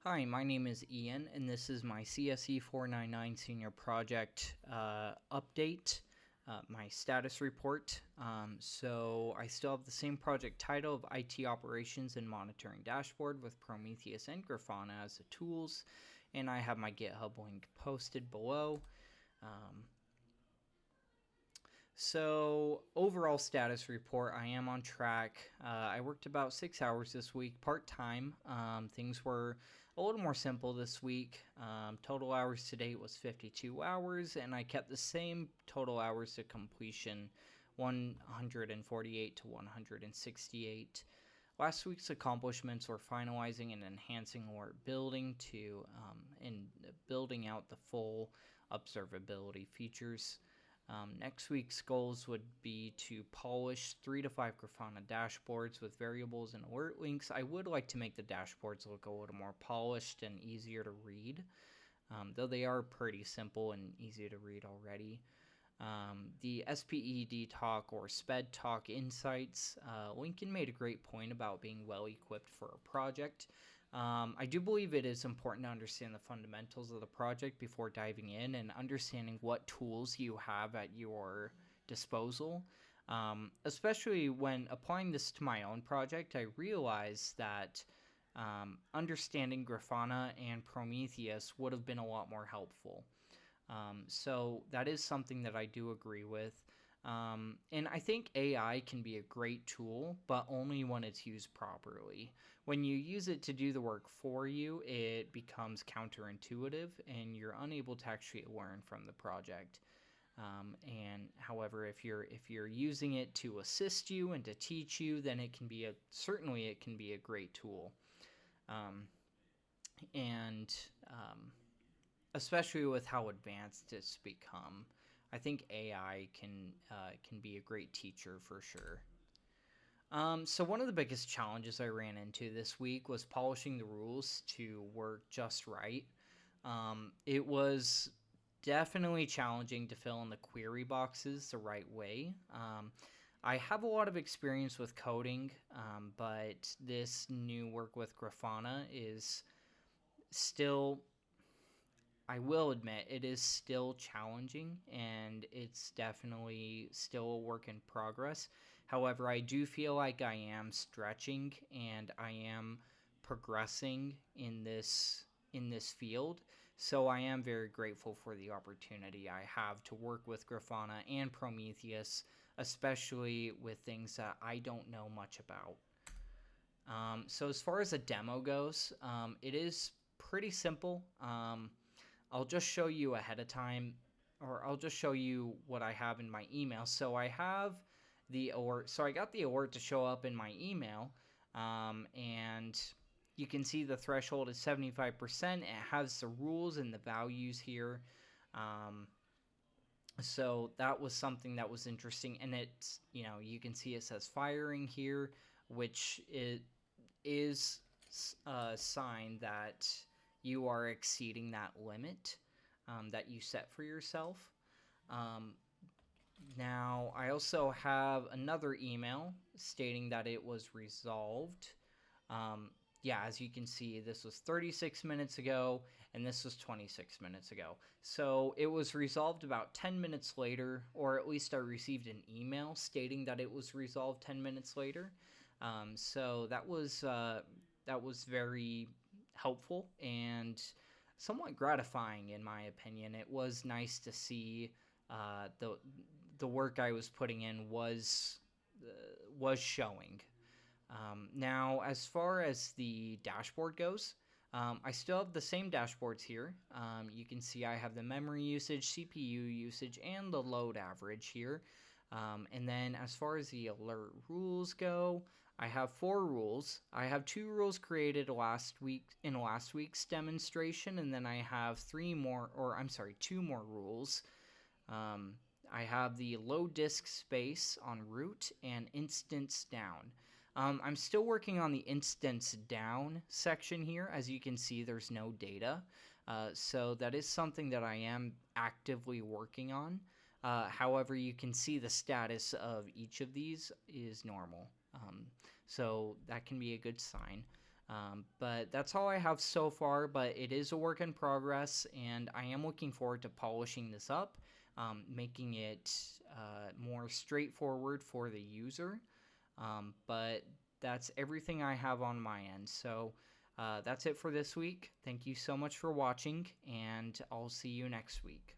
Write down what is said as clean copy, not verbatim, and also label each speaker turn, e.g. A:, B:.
A: Hi, my name is Ian, and this is my CSE 499 Senior Project update, my status report. So I still have the same project title of IT Operations and Monitoring Dashboard with Prometheus and Grafana as the tools, and I have my GitHub link posted below. So, overall status report, I am on track. I worked about 6 hours this week, part time. Things were a little more simple this week. Total hours to date was 52 hours, and I kept the same total hours to completion 148 to 168. Last week's accomplishments were finalizing and enhancing alert building and building out the full observability features. Next week's goals would be to polish 3 to 5 Grafana dashboards with variables and alert links. I would like to make the dashboards look a little more polished and easier to read, though they are pretty simple and easy to read already. The SPED talk or SPED talk insights, Lincoln made a great point about being well equipped for a project. I do believe it is important to understand the fundamentals of the project before diving in and understanding what tools you have at your disposal. Especially when applying this to my own project, I realized that understanding Grafana and Prometheus would have been a lot more helpful. So that is something that I do agree with. And I think AI can be a great tool, but only when it's used properly. When you use it to do the work for you, it becomes counterintuitive and you're unable to actually learn from the project. And however, if you're using it to assist you and to teach you, then it can be certainly it can be a great tool. Um, and Especially with how advanced it's become, I think AI can be a great teacher for sure. So one of the biggest challenges I ran into this week was polishing the rules to work just right. It was definitely challenging to fill in the query boxes the right way. I have a lot of experience with coding, but this new work with Grafana is still, I will admit, it is still challenging and it's definitely still a work in progress. However, I do feel like I am stretching and I am progressing in this field. So I am very grateful for the opportunity I have to work with Grafana and Prometheus, especially with things that I don't know much about. So as far as a demo goes, it is pretty simple. I'll just show you ahead of time, or I'll just show you what I have in my email. So I have the alert. So I got the alert to show up in my email, and you can see the threshold is 75%. It has the rules and the values here. Um, so that was something that was interesting, and it's, you can see it says firing here, which it is a sign that you are exceeding that limit that you set for yourself. Um, Now, I also have another email stating that it was resolved. Um, yeah, as you can see, this was 36 minutes ago, and this was 26 minutes ago. So it was resolved about 10 minutes later, or at least I received an email stating that it was resolved 10 minutes later. So that was very helpful and somewhat gratifying, in my opinion. It was nice to see the work I was putting in was showing. Now, as far as the dashboard goes, I still have the same dashboards here. You can see I have the memory usage, CPU usage, and the load average here. And then as far as the alert rules go, I have 4 rules. I have 2 rules created last week's demonstration, and then I have 2 more rules. Um, I have the low disk space on root and instance down. I'm still working on the instance down section here. As you can see, there's no data. So that is something that I am actively working on. However, you can see the status of each of these is normal. So that can be a good sign. But that's all I have so far, but it is a work in progress, and I am looking forward to polishing this up, making it more straightforward for the user. But that's everything I have on my end. So that's it for this week. Thank you so much for watching, and I'll see you next week.